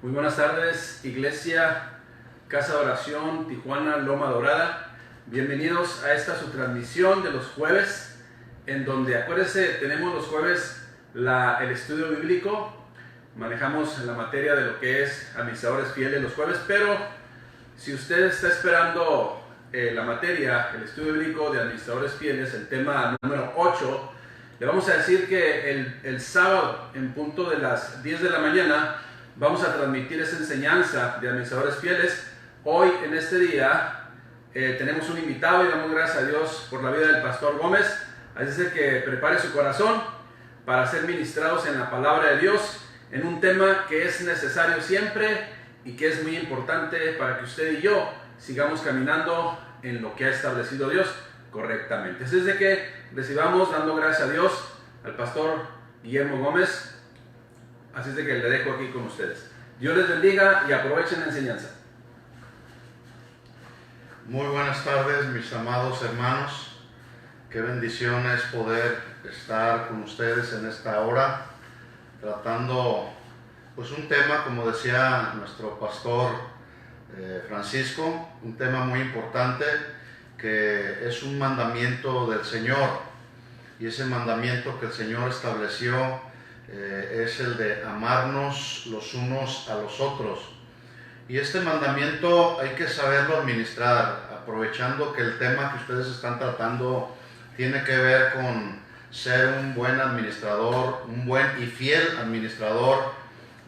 Muy buenas tardes, Iglesia, Casa de Oración, Tijuana, Loma Dorada. Bienvenidos a esta su transmisión de los jueves, en donde, acuérdense, tenemos los jueves el estudio bíblico. Manejamos la materia de lo que es administradores fieles los jueves, pero si usted está esperando la materia, el estudio bíblico de administradores fieles, el tema número 8, le vamos a decir que el sábado, en punto de las 10 de la mañana, vamos a transmitir esa enseñanza de administradores fieles. Hoy, en este día, tenemos un invitado y damos gracias a Dios por la vida del pastor Gómez. Así es que prepare su corazón para ser ministrados en la palabra de Dios, en un tema que es necesario siempre y que es muy importante para que usted y yo sigamos caminando en lo que ha establecido Dios correctamente. Así es que recibamos dando gracias a Dios al pastor Guillermo Gómez. Así es de que le dejo aquí con ustedes. Dios les bendiga y aprovechen la enseñanza. Muy buenas tardes, mis amados hermanos. Qué bendición es poder estar con ustedes en esta hora, tratando pues un tema, como decía nuestro pastor Francisco, un tema muy importante que es un mandamiento del Señor, y ese mandamiento que el Señor estableció es el de amarnos los unos a los otros. Y este mandamiento hay que saberlo administrar, aprovechando que el tema que ustedes están tratando tiene que ver con ser un buen administrador, un buen y fiel administrador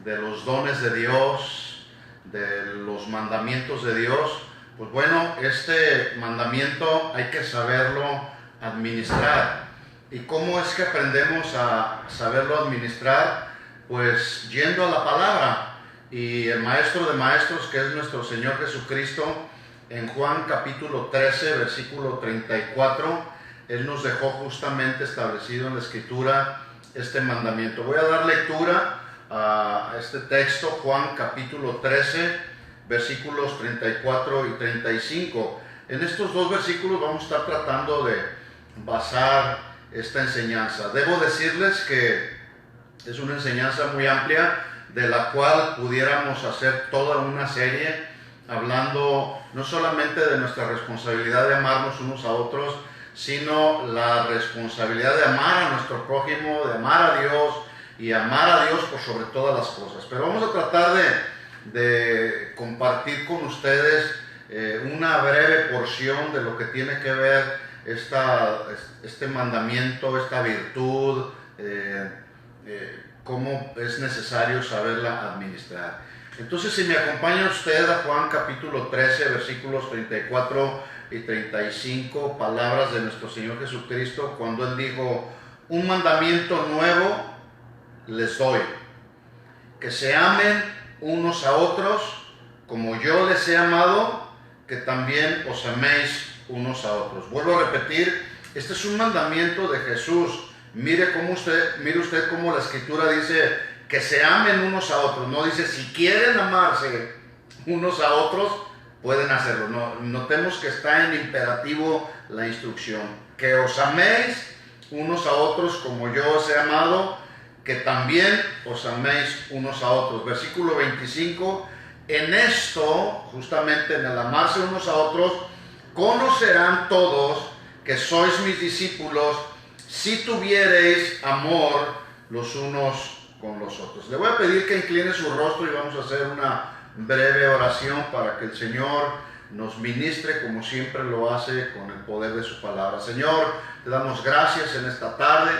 de los dones de Dios, de los mandamientos de Dios. Pues bueno, este mandamiento hay que saberlo administrar. ¿Y cómo es que aprendemos a saberlo administrar? Pues yendo a la palabra. Y el maestro de maestros, que es nuestro Señor Jesucristo, en Juan capítulo 13, versículo 34, Él nos dejó justamente establecido en la Escritura este mandamiento. Voy a dar lectura a este texto, Juan capítulo 13, versículos 34 y 35. En estos dos versículos vamos a estar tratando de basar esta enseñanza. Debo decirles que es una enseñanza muy amplia, de la cual pudiéramos hacer toda una serie, hablando no solamente de nuestra responsabilidad de amarnos unos a otros, sino la responsabilidad de amar a nuestro prójimo, de amar a Dios y amar a Dios por sobre todas las cosas. Pero vamos a tratar de compartir con ustedes una breve porción de lo que tiene que ver este mandamiento, esta virtud, cómo es necesario saberla administrar. Entonces, si me acompaña usted a Juan capítulo 13, versículos 34 y 35, palabras de nuestro Señor Jesucristo, cuando Él dijo: un mandamiento nuevo les doy, que se amen unos a otros como yo les he amado, que también os améis unos a otros. Vuelvo a repetir, este es un mandamiento de Jesús. Mire usted cómo la Escritura dice que se amen unos a otros. No dice si quieren amarse unos a otros, pueden hacerlo. No, notemos que está en imperativo la instrucción. Que os améis unos a otros como yo os he amado, que también os améis unos a otros. Versículo 25, en esto, justamente en el amarse unos a otros, conocerán todos que sois mis discípulos, si tuviereis amor los unos con los otros. Le voy a pedir que incline su rostro y vamos a hacer una breve oración para que el Señor nos ministre como siempre lo hace con el poder de su palabra. Señor, te damos gracias en esta tarde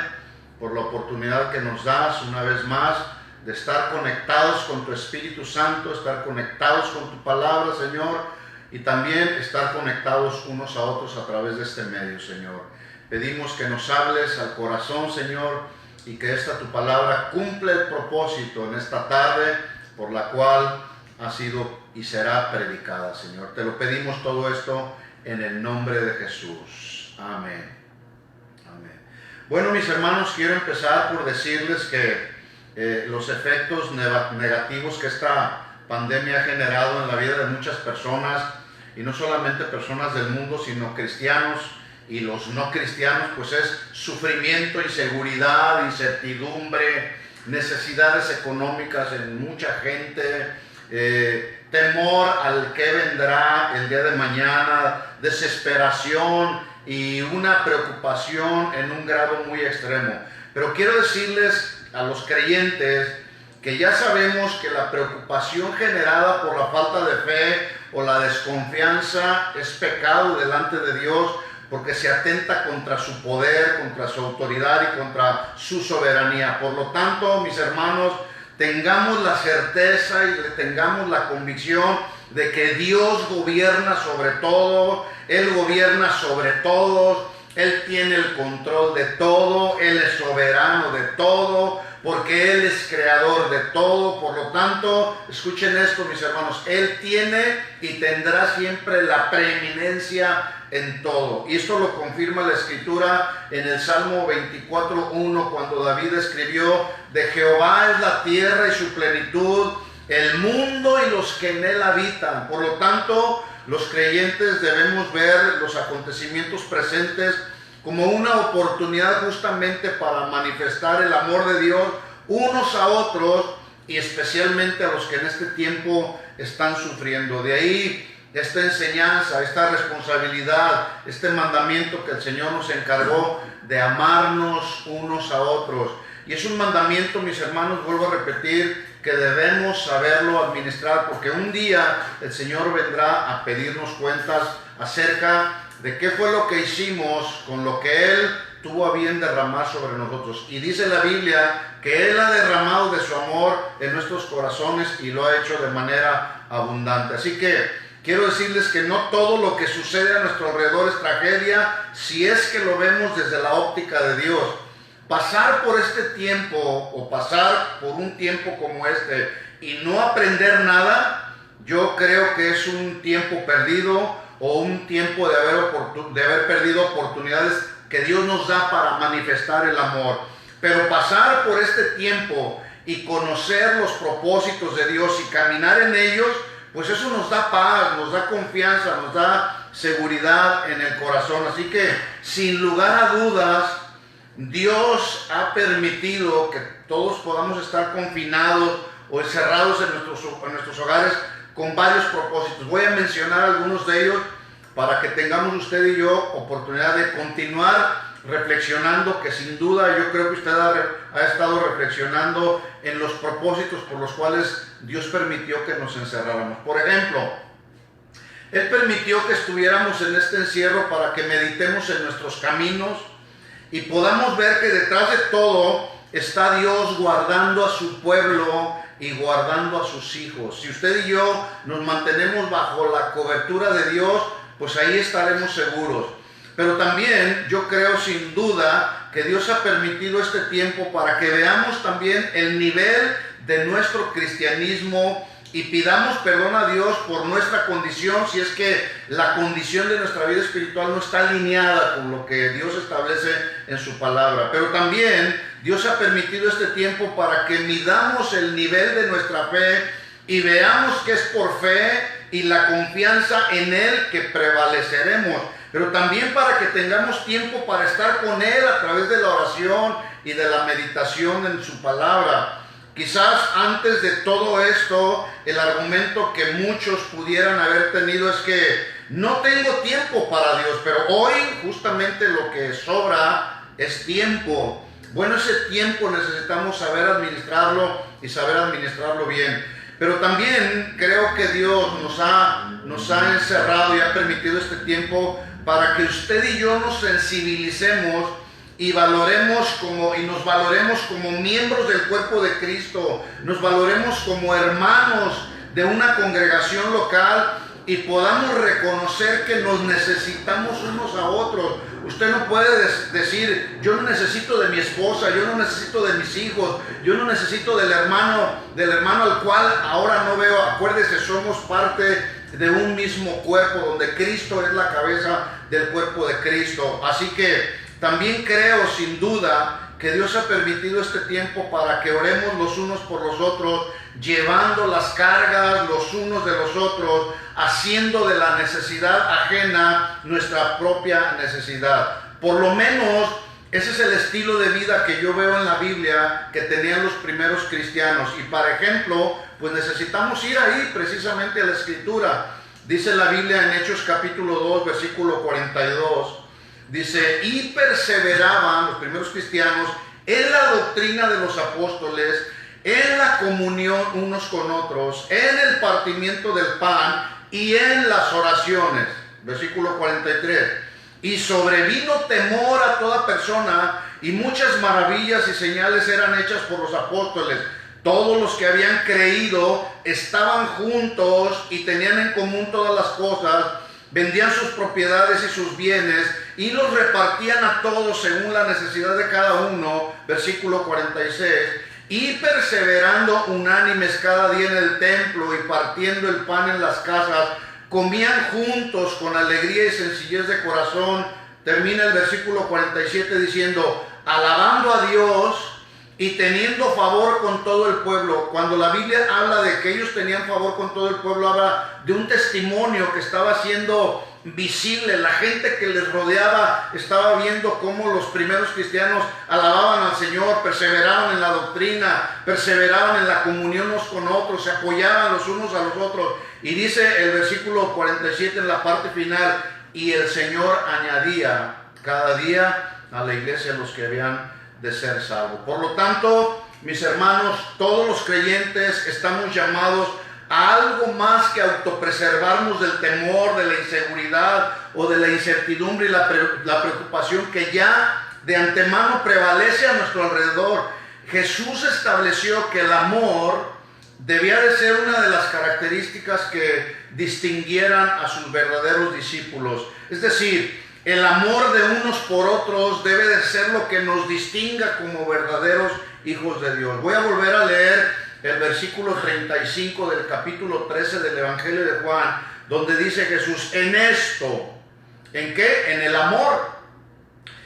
por la oportunidad que nos das una vez más de estar conectados con tu Espíritu Santo, estar conectados con tu palabra, Señor, y también estar conectados unos a otros a través de este medio, Señor. Pedimos que nos hables al corazón, Señor, y que esta tu palabra cumple el propósito en esta tarde por la cual ha sido y será predicada, Señor. Te lo pedimos todo esto en el nombre de Jesús. Amén. Amén. Bueno, mis hermanos, quiero empezar por decirles que los efectos negativos que esta pandemia ha generado en la vida de muchas personas, y no solamente personas del mundo, sino cristianos y los no cristianos, pues es sufrimiento, inseguridad, incertidumbre, necesidades económicas en mucha gente, temor al que vendrá el día de mañana, desesperación y una preocupación en un grado muy extremo. Pero quiero decirles a los creyentes que ya sabemos que la preocupación generada por la falta de fe o la desconfianza es pecado delante de Dios, porque se atenta contra su poder, contra su autoridad y contra su soberanía. Por lo tanto, mis hermanos, tengamos la certeza y tengamos la convicción de que Dios gobierna sobre todo, Él gobierna sobre todos, Él tiene el control de todo, Él es soberano de todo, porque Él es creador de todo. Por lo tanto, escuchen esto, mis hermanos, Él tiene y tendrá siempre la preeminencia en todo. Y esto lo confirma la Escritura en el Salmo 24:1, cuando David escribió: de Jehová es la tierra y su plenitud, el mundo y los que en él habitan. Por lo tanto, los creyentes debemos ver los acontecimientos presentes como una oportunidad justamente para manifestar el amor de Dios unos a otros, y especialmente a los que en este tiempo están sufriendo. De ahí esta enseñanza, esta responsabilidad, este mandamiento que el Señor nos encargó de amarnos unos a otros. Y es un mandamiento, mis hermanos, vuelvo a repetir, que debemos saberlo administrar, porque un día el Señor vendrá a pedirnos cuentas acerca de qué fue lo que hicimos con lo que Él tuvo a bien derramar sobre nosotros. Y dice la Biblia que Él ha derramado de su amor en nuestros corazones y lo ha hecho de manera abundante. Así que quiero decirles que no todo lo que sucede a nuestro alrededor es tragedia, si es que lo vemos desde la óptica de Dios. Pasar por este tiempo o pasar por un tiempo como este y no aprender nada, yo creo que es un tiempo perdido, o un tiempo de haber perdido oportunidades que Dios nos da para manifestar el amor. Pero pasar por este tiempo y conocer los propósitos de Dios y caminar en ellos, pues eso nos da paz, nos da confianza, nos da seguridad en el corazón. Así que, sin lugar a dudas, Dios ha permitido que todos podamos estar confinados o encerrados en nuestros hogares con varios propósitos. Voy a mencionar algunos de ellos para que tengamos usted y yo oportunidad de continuar reflexionando, que sin duda yo creo que usted ha estado reflexionando en los propósitos por los cuales Dios permitió que nos encerráramos. Por ejemplo, Él permitió que estuviéramos en este encierro para que meditemos en nuestros caminos y podamos ver que detrás de todo está Dios guardando a su pueblo y guardando a sus hijos. Si usted y yo nos mantenemos bajo la cobertura de Dios, pues ahí estaremos seguros. Pero también yo creo sin duda que Dios ha permitido este tiempo para que veamos también el nivel de nuestro cristianismo y pidamos perdón a Dios por nuestra condición, si es que la condición de nuestra vida espiritual no está alineada con lo que Dios establece en su palabra. Pero también Dios ha permitido este tiempo para que midamos el nivel de nuestra fe y veamos que es por fe y la confianza en Él que prevaleceremos. Pero también para que tengamos tiempo para estar con Él a través de la oración y de la meditación en su palabra. Quizás antes de todo esto, el argumento que muchos pudieran haber tenido es que no tengo tiempo para Dios, pero hoy justamente lo que sobra es tiempo. Bueno, ese tiempo necesitamos saber administrarlo y saber administrarlo bien. Pero también creo que Dios nos ha encerrado y ha permitido este tiempo para que usted y yo nos sensibilicemos y nos valoremos como miembros del cuerpo de Cristo, nos valoremos como hermanos de una congregación local y podamos reconocer que nos necesitamos unos a otros. Usted no puede decir, yo no necesito de mi esposa, yo no necesito de mis hijos, yo no necesito del hermano al cual ahora no veo. Acuérdese, somos parte de un mismo cuerpo donde Cristo es la cabeza del cuerpo de Cristo. Así que también creo sin duda que Dios ha permitido este tiempo para que oremos los unos por los otros, llevando las cargas los unos de los otros, haciendo de la necesidad ajena nuestra propia necesidad. Por lo menos Ese es el estilo de vida que yo veo en la Biblia que tenían los primeros cristianos. Y por ejemplo, pues necesitamos ir ahí precisamente a la Escritura. Dice la Biblia en Hechos capítulo 2, versículo 42. Dice, y perseveraban los primeros cristianos en la doctrina de los apóstoles, en la comunión unos con otros, en el partimiento del pan y en las oraciones. Versículo 43. Y sobrevino temor a toda persona, y muchas maravillas y señales eran hechas por los apóstoles. Todos los que habían creído estaban juntos y tenían en común todas las cosas, vendían sus propiedades y sus bienes y los repartían a todos según la necesidad de cada uno. Versículo 46. Y perseverando unánimes cada día en el templo y partiendo el pan en las casas, comían juntos con alegría y sencillez de corazón. Termina el versículo 47 diciendo, alabando a Dios y teniendo favor con todo el pueblo. Cuando la Biblia habla de que ellos tenían favor con todo el pueblo, habla de un testimonio que estaba siendo visible. La gente que les rodeaba estaba viendo cómo los primeros cristianos alababan al Señor, perseveraban en la doctrina, perseveraban en la comunión unos con otros, se apoyaban los unos a los otros. Y dice el versículo 47 en la parte final, y el Señor añadía cada día a la iglesia los que habían de ser salvos. Por lo tanto, mis hermanos, todos los creyentes estamos llamados a algo más que autopreservarnos del temor, de la inseguridad o de la incertidumbre y la preocupación que ya de antemano prevalece a nuestro alrededor. Jesús estableció que el amor debía de ser una de las características que distinguieran a sus verdaderos discípulos. Es decir, el amor de unos por otros debe de ser lo que nos distinga como verdaderos hijos de Dios. Voy a volver a leer el versículo 35 del capítulo 13 del Evangelio de Juan, donde dice Jesús, en esto, ¿en qué? En el amor.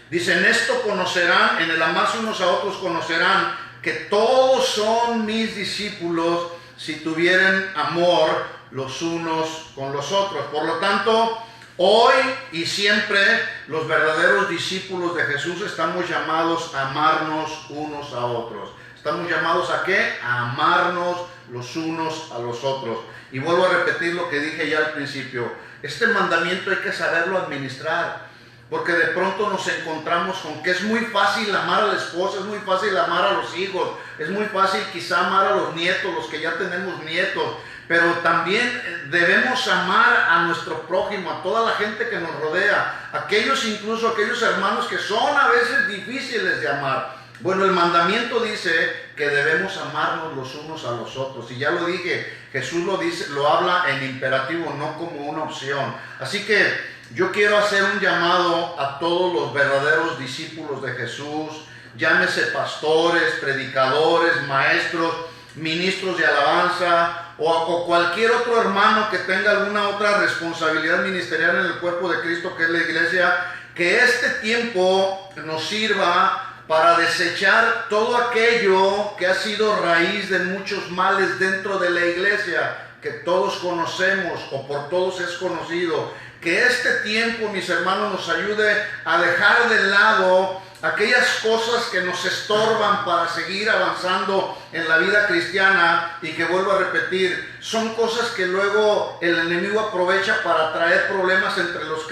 Dice, en esto conocerán, en el amarse unos a otros conocerán que todos son mis discípulos si tuvieren amor los unos con los otros. Por lo tanto, hoy y siempre los verdaderos discípulos de Jesús estamos llamados a amarnos unos a otros. ¿Estamos llamados a qué? A amarnos los unos a los otros. Y vuelvo a repetir lo que dije ya al principio. Este mandamiento hay que saberlo administrar, porque de pronto nos encontramos con que es muy fácil amar a la esposa, es muy fácil amar a los hijos, es muy fácil quizá amar a los nietos, los que ya tenemos nietos. Pero también debemos amar a nuestro prójimo, a toda la gente que nos rodea, incluso aquellos hermanos que son a veces difíciles de amar. Bueno, el mandamiento dice que debemos amarnos los unos a los otros. Y ya lo dije, Jesús lo dice, lo habla en imperativo, no como una opción. Así que yo quiero hacer un llamado a todos los verdaderos discípulos de Jesús, llámese pastores, predicadores, maestros, ministros de alabanza o cualquier otro hermano que tenga alguna otra responsabilidad ministerial en el cuerpo de Cristo que es la iglesia, que este tiempo nos sirva para desechar todo aquello que ha sido raíz de muchos males dentro de la iglesia, que todos conocemos o por todos es conocido. Que este tiempo, mis hermanos, nos ayude a dejar de lado aquellas cosas que nos estorban para seguir avanzando en la vida cristiana y que, vuelvo a repetir, son cosas que luego el enemigo aprovecha para traer problemas entre los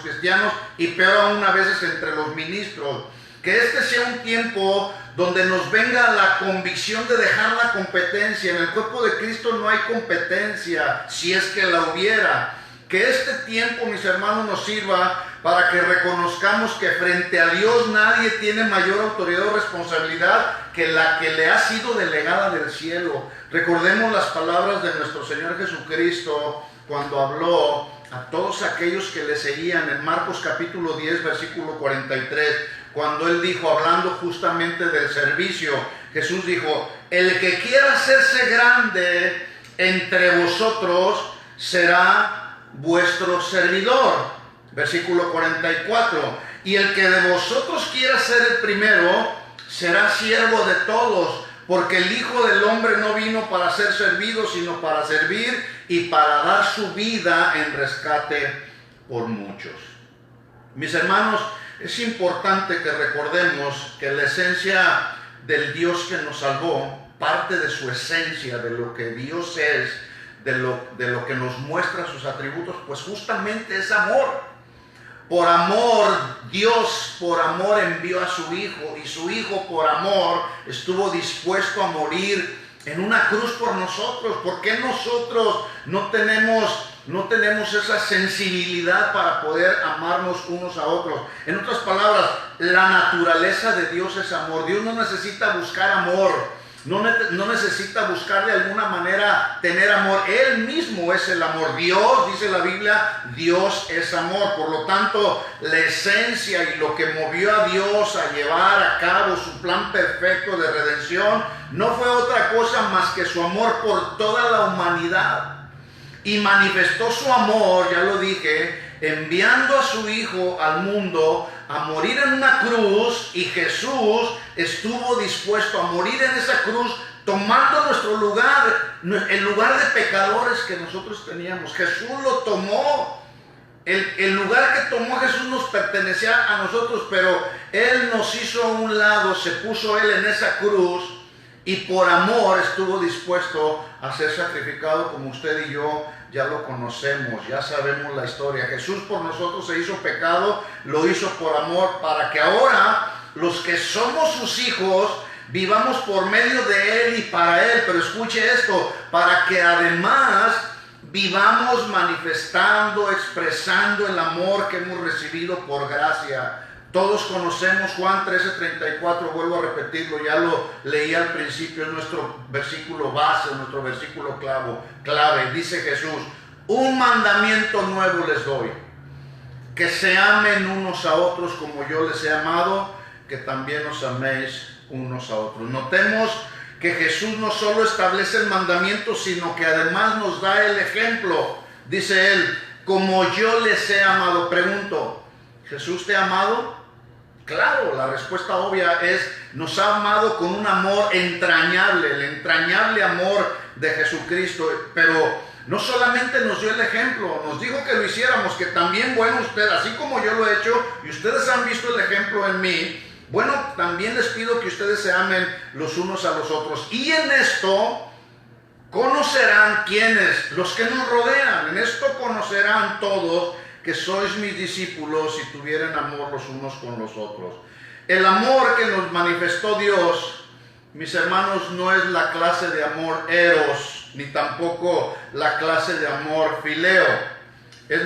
cristianos y peor aún a veces entre los ministros. Que este sea un tiempo donde nos venga la convicción de dejar la competencia. En el cuerpo de Cristo no hay competencia, si es que la hubiera. Que este tiempo, mis hermanos, nos sirva para que reconozcamos que frente a Dios nadie tiene mayor autoridad o responsabilidad que la que le ha sido delegada del cielo. Recordemos las palabras de nuestro Señor Jesucristo cuando habló a todos aquellos que le seguían en Marcos capítulo 10, versículo 43, cuando Él dijo, hablando justamente del servicio, Jesús dijo, el que quiera hacerse grande entre vosotros será vuestro servidor. Versículo 44, y el que de vosotros quiera ser el primero será siervo de todos, porque el Hijo del Hombre no vino para ser servido, sino para servir y para dar su vida en rescate por muchos. Mis hermanos, es importante que recordemos que la esencia del Dios que nos salvó, parte de su esencia, de lo que Dios es, de lo que nos muestra sus atributos, pues justamente es amor. Por amor, Dios por amor envió a su Hijo, y su Hijo por amor estuvo dispuesto a morir en una cruz por nosotros. ¿Por qué nosotros no tenemos esa sensibilidad para poder amarnos unos a otros? En otras palabras, la naturaleza de Dios es amor. Dios no necesita buscar amor. No necesita buscar de alguna manera tener amor. Él mismo es el amor. Dios, dice la Biblia, Dios es amor. Por lo tanto, la esencia y lo que movió a Dios a llevar a cabo su plan perfecto de redención no fue otra cosa más que su amor por toda la humanidad. Y manifestó su amor, ya lo dije, enviando a su Hijo al mundo a morir en una cruz, y Jesús estuvo dispuesto a morir en esa cruz, tomando nuestro lugar, el lugar de pecadores que nosotros teníamos. Jesús lo tomó. El lugar que tomó Jesús nos pertenecía a nosotros, pero Él nos hizo a un lado, se puso Él en esa cruz, y por amor estuvo dispuesto a ser sacrificado, como usted y yo ya lo conocemos, ya sabemos la historia. Jesús por nosotros se hizo pecado, lo hizo por amor, para que ahora los que somos sus hijos vivamos por medio de Él y para Él. Pero escuche esto, para que además vivamos manifestando, expresando el amor que hemos recibido por gracia. Todos conocemos Juan 13:34, vuelvo a repetirlo, ya lo leí al principio, es nuestro versículo base, nuestro versículo clave. Dice Jesús: un mandamiento nuevo les doy, que se amen unos a otros como yo les he amado, que también os améis unos a otros. Notemos que Jesús no solo establece el mandamiento, sino que además nos da el ejemplo. Dice Él: como yo les he amado. Pregunto, ¿Jesús te ha amado? Claro, la respuesta obvia es: nos ha amado con un amor entrañable, el entrañable amor de Jesucristo. Pero no solamente nos dio el ejemplo, nos dijo que lo hiciéramos, que también, bueno, usted, así como yo lo he hecho, y ustedes han visto el ejemplo en mí, bueno, también les pido que ustedes se amen los unos a los otros. Y en esto conocerán quiénes, los que nos rodean, en esto conocerán todos que sois mis discípulos si tuvieren amor los unos con los otros. El amor que nos manifestó Dios, mis hermanos, no es la clase de amor eros, ni tampoco la clase de amor fileo. Es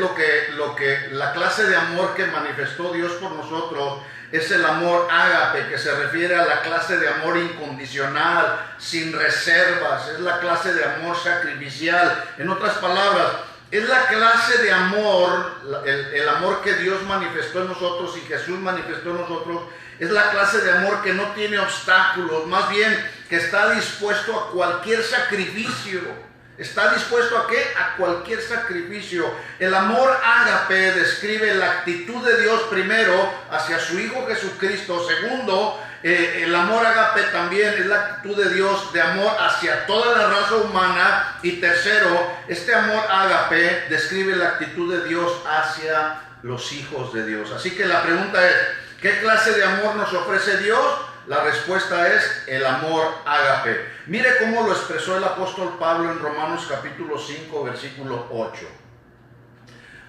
la clase de amor que manifestó Dios por nosotros es el amor ágape, que se refiere a la clase de amor incondicional, sin reservas. Es la clase de amor sacrificial. En otras palabras, es la clase de amor, el amor que Dios manifestó en nosotros y Jesús manifestó en nosotros, es la clase de amor que no tiene obstáculos, más bien que está dispuesto a cualquier sacrificio. ¿Está dispuesto a qué? A cualquier sacrificio. El amor ágape describe la actitud de Dios, primero, hacia su Hijo Jesucristo. Segundo, el amor ágape también es la actitud de Dios de amor hacia toda la raza humana. Y tercero, este amor ágape describe la actitud de Dios hacia los hijos de Dios. Así que la pregunta es: ¿qué clase de amor nos ofrece Dios? La respuesta es el amor ágape. Mire cómo lo expresó el apóstol Pablo en Romanos capítulo 5, versículo 8.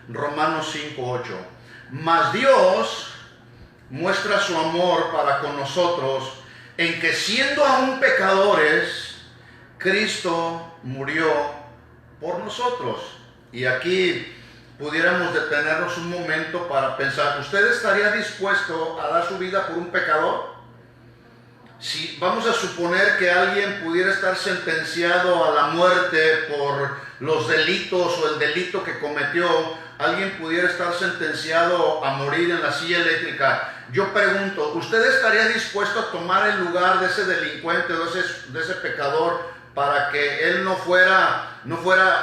Romanos 5, 8. Mas Dios muestra su amor para con nosotros en que, siendo aún pecadores, Cristo murió por nosotros. Y aquí pudiéramos detenernos un momento para pensar: ¿usted estaría dispuesto a dar su vida por un pecador? Si vamos a suponer que alguien pudiera estar sentenciado a la muerte por los delitos o el delito que cometió, alguien pudiera estar sentenciado a morir en la silla eléctrica. Yo pregunto, ¿usted estaría dispuesto a tomar el lugar de ese delincuente o de ese pecador para que él no fuera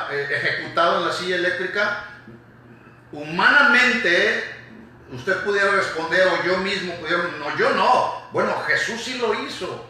ejecutado en la silla eléctrica? Humanamente, usted pudiera responder, o yo mismo pudiera: no, yo no. Bueno, Jesús sí lo hizo.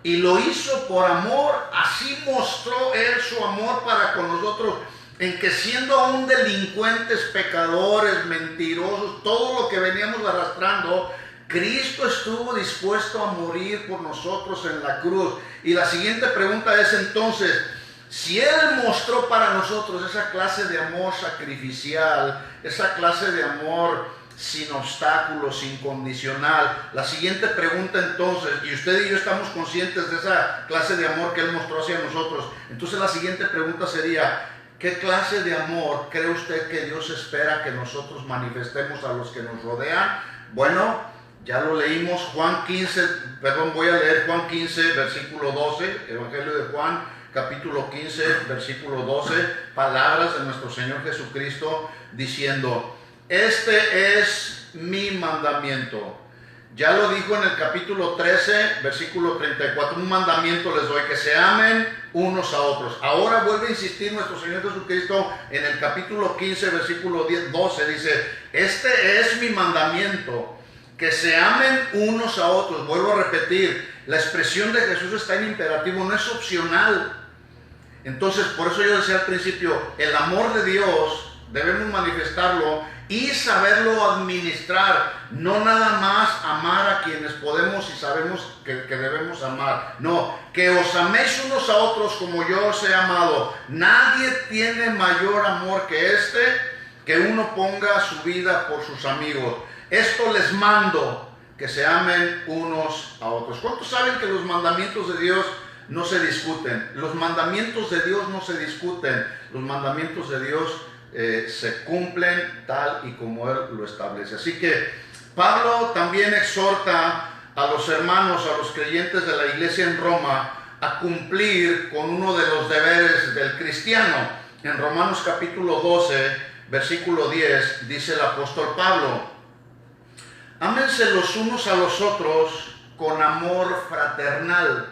Y lo hizo por amor. Así mostró Él su amor para con nosotros. en que siendo aún delincuentes, pecadores, mentirosos, todo lo que veníamos arrastrando, Cristo estuvo dispuesto a morir por nosotros en la cruz. Y la siguiente pregunta es entonces, si Él mostró para nosotros esa clase de amor sacrificial, esa clase de amor sin obstáculos, incondicional, la siguiente pregunta entonces, y usted y yo estamos conscientes de esa clase de amor que Él mostró hacia nosotros, entonces la siguiente pregunta sería, ¿qué clase de amor cree usted que Dios espera que nosotros manifestemos a los que nos rodean? Bueno, ya lo leímos, voy a leer Juan 15, versículo 12, Evangelio de Juan, capítulo 15, versículo 12, palabras de nuestro Señor Jesucristo diciendo, este es mi mandamiento. Ya lo dijo en el capítulo 13, versículo 34, un mandamiento les doy, que se amen unos a otros. Ahora vuelve a insistir nuestro Señor Jesucristo en el capítulo 15, versículo 12, dice, este es mi mandamiento, que se amen unos a otros. Vuelvo a repetir, la expresión de Jesús está en imperativo, no es opcional. Entonces, por eso yo decía al principio, el amor de Dios debemos manifestarlo y saberlo administrar, no nada más amar a quienes podemos y sabemos que debemos amar, no, que os améis unos a otros como yo os he amado. Nadie tiene mayor amor que este, que uno ponga su vida por sus amigos. Esto les mando, que se amen unos a otros. ¿Cuántos saben que los mandamientos de Dios no se discuten? Los mandamientos de Dios no se discuten, los mandamientos de Dios se cumplen tal y como Él lo establece. Así que Pablo también exhorta a los hermanos, a los creyentes de la iglesia en Roma, a cumplir con uno de los deberes del cristiano. En Romanos capítulo 12, versículo 10, dice el apóstol Pablo, ámense los unos a los otros con amor fraternal,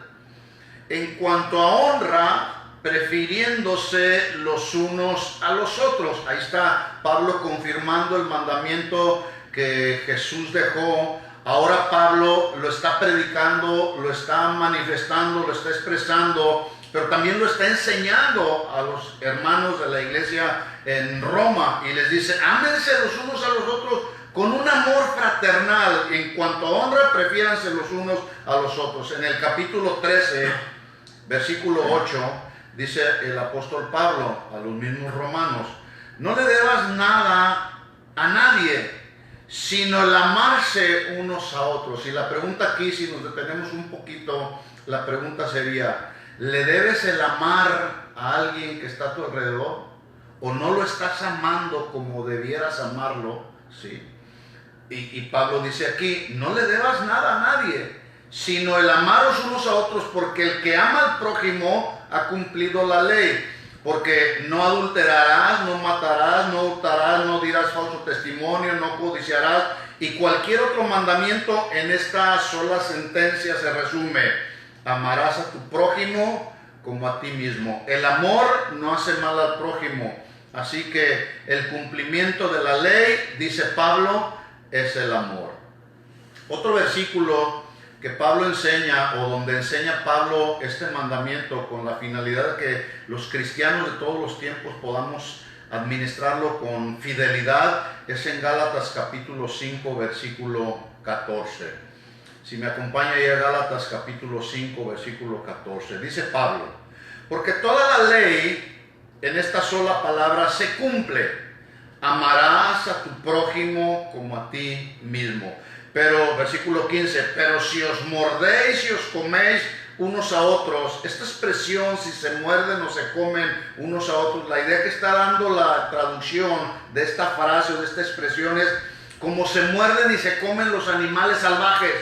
en cuanto a honra, prefiriéndose los unos a los otros. Ahí está Pablo confirmando el mandamiento que Jesús dejó. Ahora Pablo lo está predicando, lo está manifestando, lo está expresando, pero también lo está enseñando a los hermanos de la iglesia en Roma. Y les dice, ámense los unos a los otros con un amor fraternal. En cuanto a honra, prefiéranse los unos a los otros. En el capítulo 13, versículo 8, dice el apóstol Pablo a los mismos romanos, no le debas nada a nadie, sino el amarse unos a otros. Y la pregunta aquí, si nos detenemos un poquito, la pregunta sería, ¿le debes el amar a alguien que está a tu alrededor? ¿O no lo estás amando como debieras amarlo? ¿Sí? Y Pablo dice aquí, no le debas nada a nadie, sino el amaros unos a otros, porque el que ama al prójimo ha cumplido la ley. Porque no adulterarás, no matarás, no hurtarás, no dirás falso testimonio, no codiciarás. Y cualquier otro mandamiento en esta sola sentencia se resume: amarás a tu prójimo como a ti mismo. El amor no hace mal al prójimo. Así que el cumplimiento de la ley, dice Pablo, es el amor. Otro versículo que Pablo enseña, o donde enseña Pablo este mandamiento con la finalidad de que los cristianos de todos los tiempos podamos administrarlo con fidelidad, es en Gálatas capítulo 5, versículo 14. Si me acompaña ahí a Gálatas capítulo 5, versículo 14. Dice Pablo, porque toda la ley en esta sola palabra se cumple: amarás a tu prójimo como a ti mismo. Pero, versículo 15, pero si os mordéis y os coméis unos a otros, esta expresión, si se muerden o se comen unos a otros, la idea que está dando la traducción de esta frase o de esta expresión es como se muerden y se comen los animales salvajes.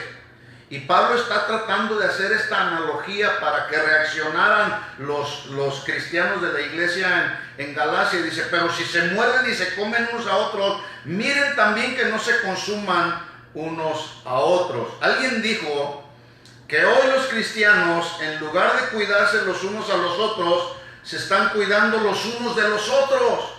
Y Pablo está tratando de hacer esta analogía para que reaccionaran los cristianos de la iglesia en Galacia. Y dice, pero si se muerden y se comen unos a otros, miren también que no se consuman unos a otros. Alguien dijo que hoy los cristianos, en lugar de cuidarse los unos a los otros, se están cuidando los unos de los otros.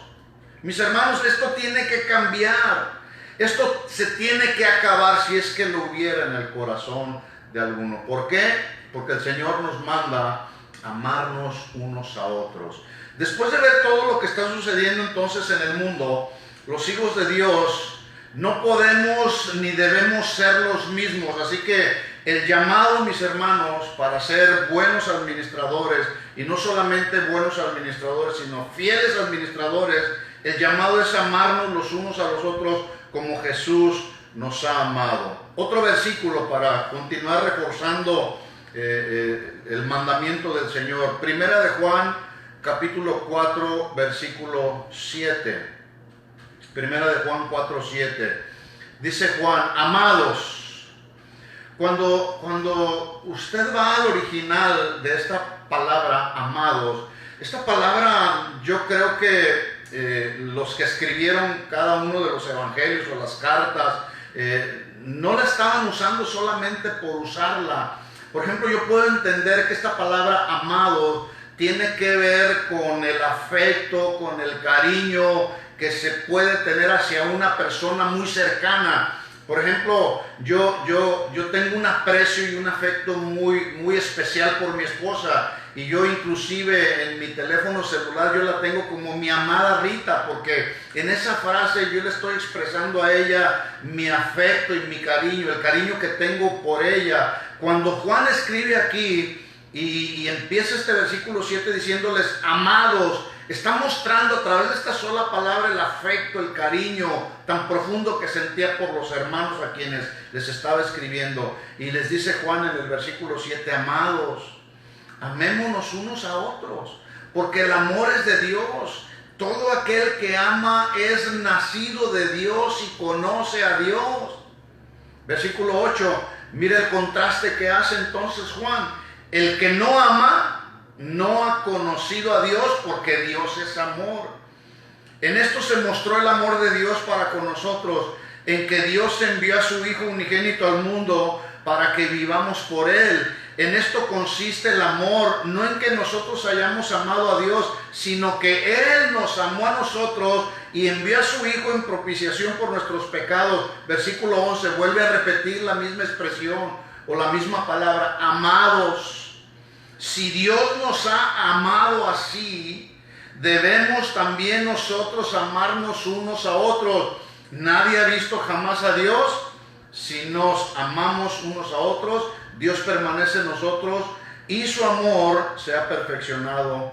Mis hermanos, esto tiene que cambiar. Esto se tiene que acabar si es que lo hubiera en el corazón de alguno. ¿Por qué? Porque el Señor nos manda amarnos unos a otros. Después de ver todo lo que está sucediendo entonces en el mundo, los hijos de Dios no podemos ni debemos ser los mismos. Así que el llamado, mis hermanos, para ser buenos administradores, y no solamente buenos administradores, sino fieles administradores, el llamado es amarnos los unos a los otros como Jesús nos ha amado. Otro versículo para continuar reforzando el mandamiento del Señor. Primera de Juan, capítulo 4, versículo 7. Primera de Juan 4, 7. Dice Juan: amados. Cuando usted va al original de esta palabra, amados, esta palabra yo creo que los que escribieron cada uno de los evangelios o las cartas, no la estaban usando solamente por usarla. Por ejemplo, yo puedo entender que esta palabra amado tiene que ver con el afecto, con el cariño que se puede tener hacia una persona muy cercana. Por ejemplo, yo tengo un aprecio y un afecto muy especial por mi esposa, y yo inclusive en mi teléfono celular yo la tengo como mi amada Rita, porque en esa frase yo le estoy expresando a ella mi afecto y mi cariño, el cariño que tengo por ella. Cuando Juan escribe aquí y empieza este versículo 7 diciéndoles amados, está mostrando a través de esta sola palabra el afecto, el cariño tan profundo que sentía por los hermanos a quienes les estaba escribiendo. Y les dice Juan en el versículo 7, amados, amémonos unos a otros, porque el amor es de Dios. Todo aquel que ama es nacido de Dios y conoce a Dios. Versículo 8, mira el contraste que hace entonces Juan. El que no ama no ha conocido a Dios, porque Dios es amor. En esto se mostró el amor de Dios para con nosotros, en que Dios envió a su Hijo unigénito al mundo para que vivamos por Él. En esto consiste el amor, no en que nosotros hayamos amado a Dios, sino que Él nos amó a nosotros y envió a su Hijo en propiciación por nuestros pecados. Versículo 11, vuelve a repetir la misma expresión o la misma palabra, amados. Si Dios nos ha amado así, debemos también nosotros amarnos unos a otros. Nadie ha visto jamás a Dios. Si nos amamos unos a otros, Dios permanece en nosotros y su amor se ha perfeccionado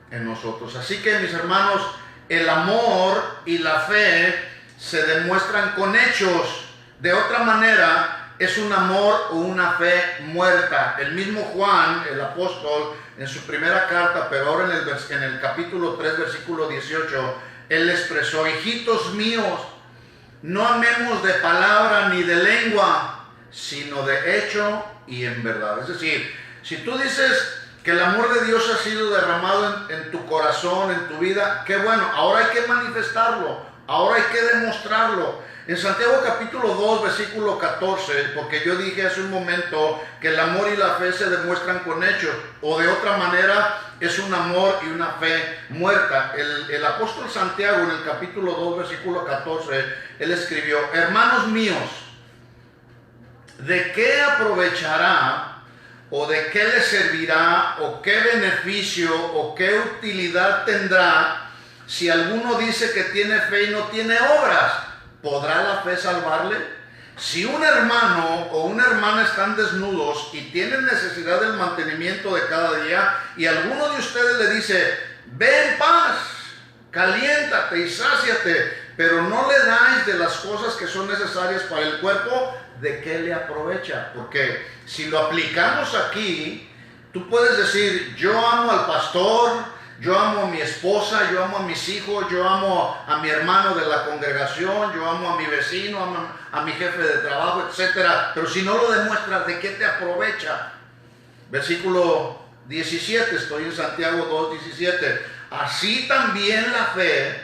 en nosotros. Así que, mis hermanos, el amor y la fe se demuestran con hechos. De otra manera, es un amor o una fe muerta. El mismo Juan, el apóstol, en su primera carta, pero ahora en el capítulo 3, versículo 18, él expresó: hijitos míos, no amemos de palabra ni de lengua, sino de hecho y en verdad. Es decir, si tú dices que el amor de Dios ha sido derramado en tu corazón, en tu vida, qué bueno, ahora hay que manifestarlo, ahora hay que demostrarlo. En Santiago capítulo 2, versículo 14, porque yo dije hace un momento que el amor y la fe se demuestran con hechos, o de otra manera es un amor y una fe muerta. El apóstol Santiago en el capítulo 2, versículo 14, él escribió: hermanos míos, ¿de qué aprovechará o de qué le servirá o qué beneficio o qué utilidad tendrá si alguno dice que tiene fe y no tiene obras? ¿Podrá la fe salvarle? Si un hermano o una hermana están desnudos y tienen necesidad del mantenimiento de cada día, y alguno de ustedes le dice: ve en paz, caliéntate y sáciate, pero no le dais de las cosas que son necesarias para el cuerpo, ¿de qué le aprovecha? Porque si lo aplicamos aquí, tú puedes decir: yo amo al pastor, yo amo a mi esposa, yo amo a mis hijos, yo amo a mi hermano de la congregación, yo amo a mi vecino, amo a mi jefe de trabajo, etc. Pero si no lo demuestras, ¿de qué te aprovecha? Versículo 17, estoy en Santiago 2, 17. Así también la fe,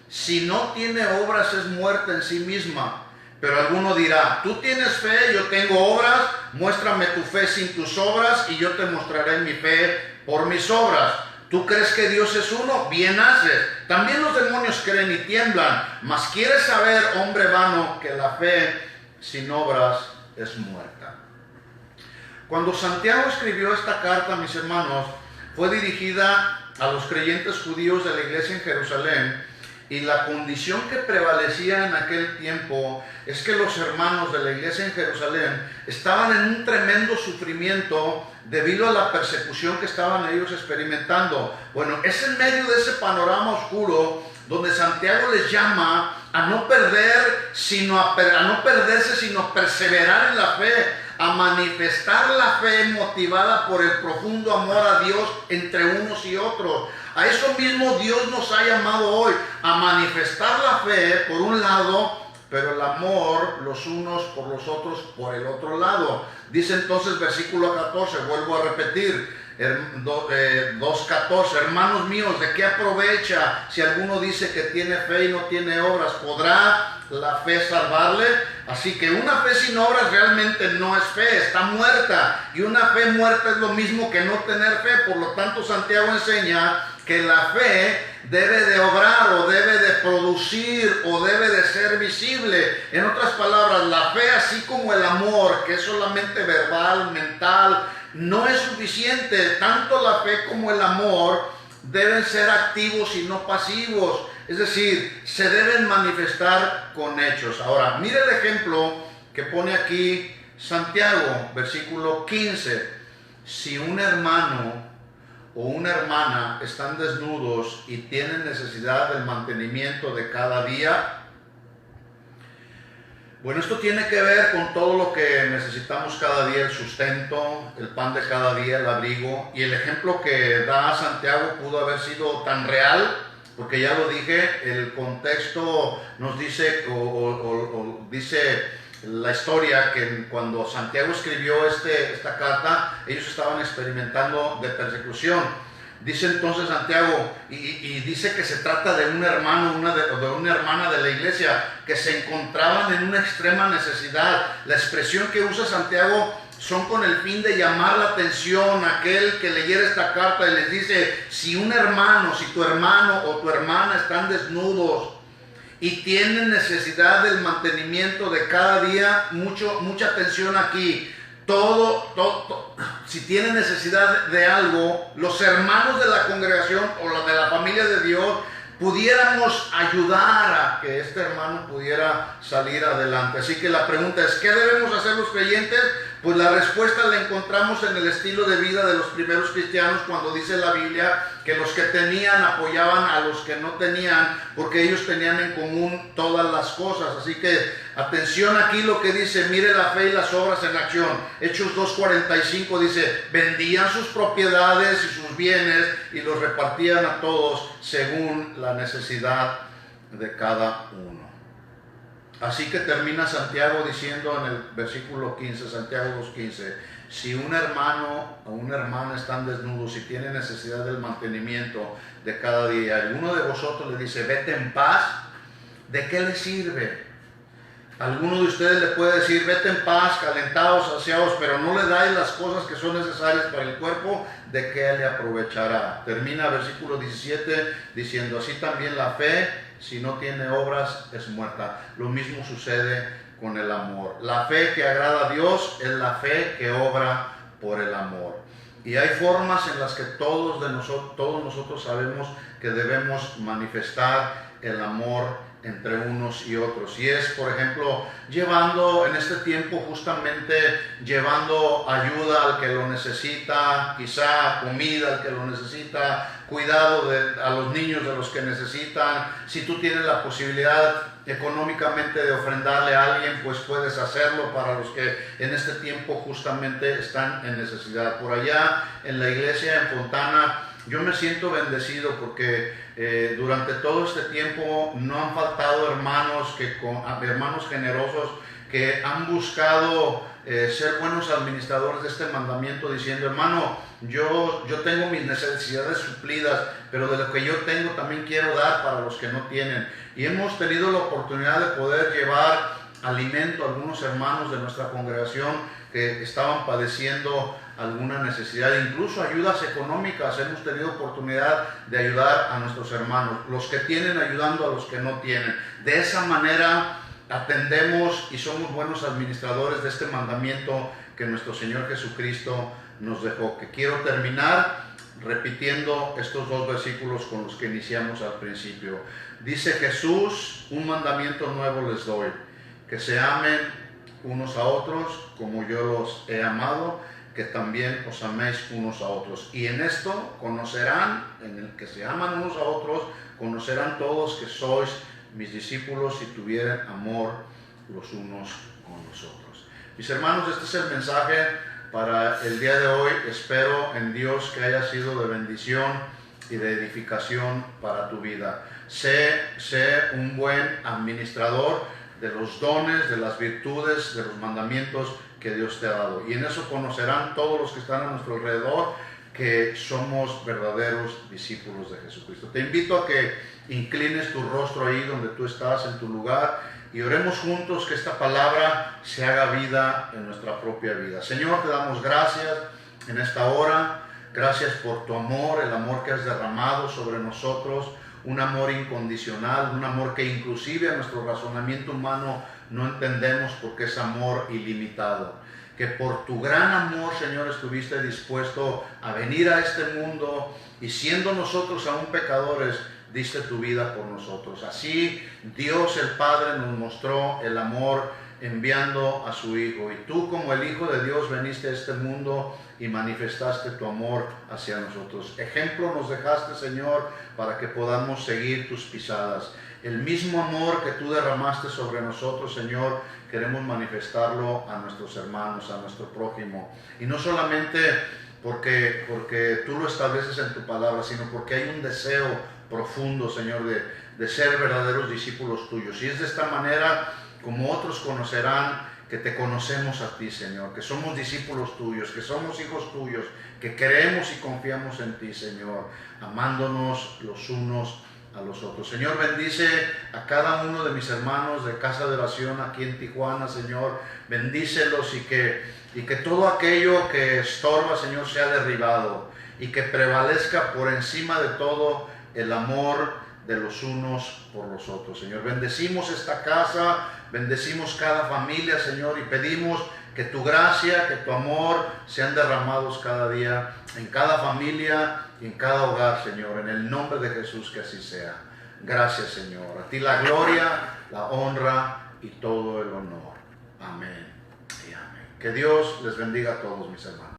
si no tiene obras, es muerta en sí misma. Pero alguno dirá: tú tienes fe, yo tengo obras, muéstrame tu fe sin tus obras y yo te mostraré mi fe por mis obras. ¿Tú crees que Dios es uno? Bien haces. También los demonios creen y tiemblan. Mas quieres saber, hombre vano, que la fe sin obras es muerta. Cuando Santiago escribió esta carta, mis hermanos, fue dirigida a los creyentes judíos de la iglesia en Jerusalén, y la condición que prevalecía en aquel tiempo es que los hermanos de la iglesia en Jerusalén estaban en un tremendo sufrimiento debido a la persecución que estaban ellos experimentando. Bueno, es en medio de ese panorama oscuro donde Santiago les llama a no perderse, sino perseverar en la fe, a manifestar la fe motivada por el profundo amor a Dios entre unos y otros. A eso mismo Dios nos ha llamado hoy, a manifestar la fe por un lado, pero el amor los unos por los otros por el otro lado. Dice entonces versículo 14, vuelvo a repetir, 2:14, hermanos míos, ¿de qué aprovecha si alguno dice que tiene fe y no tiene obras? ¿Podrá la fe salvarle? Así que una fe sin obras realmente no es fe, está muerta, y una fe muerta es lo mismo que no tener fe. Por lo tanto, Santiago enseña que la fe debe de obrar, o debe de producir, o debe de ser visible. En otras palabras, la fe, así como el amor, que es solamente verbal, mental, no es suficiente. Tanto la fe como el amor deben ser activos y no pasivos. Es decir, se deben manifestar con hechos. Ahora, mire el ejemplo que pone aquí Santiago, versículo 15. Si un hermano o una hermana están desnudos y tienen necesidad del mantenimiento de cada día. Bueno, esto tiene que ver con todo lo que necesitamos cada día: el sustento, el pan de cada día, el abrigo. Y el ejemplo que da Santiago pudo haber sido tan real, porque ya lo dije, el contexto nos dice, dice la historia, que cuando Santiago escribió esta carta, ellos estaban experimentando de persecución. Dice entonces Santiago, y dice que se trata de un hermano, de una hermana de la iglesia, que se encontraban en una extrema necesidad. La expresión que usa Santiago son con el fin de llamar la atención a aquel que leyera esta carta, y les dice: si un hermano, si tu hermano o tu hermana están desnudos y tienen necesidad del mantenimiento de cada día, mucha atención aquí. Si tienen necesidad de algo, los hermanos de la congregación o de la familia de Dios pudiéramos ayudar a que este hermano pudiera salir adelante. Así que la pregunta es: ¿qué debemos hacer los creyentes? Pues la respuesta la encontramos en el estilo de vida de los primeros cristianos, cuando dice la Biblia que los que tenían apoyaban a los que no tenían, porque ellos tenían en común todas las cosas. Así que atención aquí lo que dice, mire la fe y las obras en acción. Hechos 2:45 dice: vendían sus propiedades y sus bienes y los repartían a todos según la necesidad de cada uno. Así que termina Santiago diciendo en el versículo 15, Santiago 2:15, si un hermano o una hermana están desnudos y tienen necesidad del mantenimiento de cada día, alguno de vosotros le dice: vete en paz, ¿de qué le sirve? Alguno de ustedes le puede decir: vete en paz, calentados, saciados, pero no le dais las cosas que son necesarias para el cuerpo, ¿de qué le aprovechará? Termina versículo 17 diciendo: así también la fe, si no tiene obras, es muerta. Lo mismo sucede con el amor. La fe que agrada a Dios es la fe que obra por el amor. Y hay formas en las que todos nosotros sabemos que debemos manifestar el amor entre unos y otros. Y es, por ejemplo, llevando en este tiempo, justamente llevando ayuda al que lo necesita, quizá comida al que lo necesita, cuidado a los niños de los que necesitan. Si tú tienes la posibilidad económicamente de ofrendarle a alguien, pues puedes hacerlo para los que en este tiempo justamente están en necesidad. Por allá en la iglesia en Fontana, yo me siento bendecido porque durante todo este tiempo no han faltado hermanos generosos que han buscado ser buenos administradores de este mandamiento, diciendo: hermano, yo tengo mis necesidades suplidas, pero de lo que yo tengo también quiero dar para los que no tienen. Y hemos tenido la oportunidad de poder llevar alimento a algunos hermanos de nuestra congregación que estaban padeciendo alguna necesidad, incluso ayudas económicas. Hemos tenido oportunidad de ayudar a nuestros hermanos, los que tienen ayudando a los que no tienen. De esa manera atendemos y somos buenos administradores de este mandamiento que nuestro Señor Jesucristo nos dejó. Que quiero terminar repitiendo estos dos versículos con los que iniciamos al principio. Dice Jesús: un mandamiento nuevo les doy, que se amen unos a otros como yo los he amado, que también os améis unos a otros. Y en esto conocerán, en el que se aman unos a otros, conocerán todos que sois mis discípulos, si tuvieren amor los unos con los otros. Mis hermanos, este es el mensaje para el día de hoy. Espero en Dios que haya sido de bendición y de edificación para tu vida. Sé un buen administrador de los dones, de las virtudes, de los mandamientos que Dios te ha dado. Y en eso conocerán todos los que están a nuestro alrededor que somos verdaderos discípulos de Jesucristo. Te invito a que inclines tu rostro ahí donde tú estás, en tu lugar, y oremos juntos que esta palabra se haga vida en nuestra propia vida. Señor, te damos gracias en esta hora. Gracias por tu amor, el amor que has derramado sobre nosotros, un amor incondicional, un amor que inclusive a nuestro razonamiento humano no entendemos porque es amor ilimitado. Que por tu gran amor, Señor, estuviste dispuesto a venir a este mundo y siendo nosotros aún pecadores, diste tu vida por nosotros. Así Dios el Padre nos mostró el amor enviando a su Hijo. Y tú, como el Hijo de Dios, veniste a este mundo y manifestaste tu amor hacia nosotros. Ejemplo nos dejaste, Señor, para que podamos seguir tus pisadas. El mismo amor que tú derramaste sobre nosotros, Señor, queremos manifestarlo a nuestros hermanos, a nuestro prójimo. Y no solamente porque tú lo estableces en tu palabra, sino porque hay un deseo profundo, Señor, de ser verdaderos discípulos tuyos. Y es de esta manera como otros conocerán que te conocemos a ti, Señor, que somos discípulos tuyos, que somos hijos tuyos, que creemos y confiamos en ti, Señor, amándonos los unos a los otros. Señor, bendice a cada uno de mis hermanos de Casa de Oración aquí en Tijuana, Señor, bendícelos y que todo aquello que estorba, Señor, sea derribado y que prevalezca por encima de todo el amor de los unos por los otros. Señor, bendecimos esta casa, bendecimos cada familia, Señor, y pedimos que tu gracia, que tu amor sean derramados cada día en cada familia y en cada hogar, Señor, en el nombre de Jesús, que así sea. Gracias, Señor. A ti la gloria, la honra y todo el honor. Amén y amén. Que Dios les bendiga a todos, mis hermanos.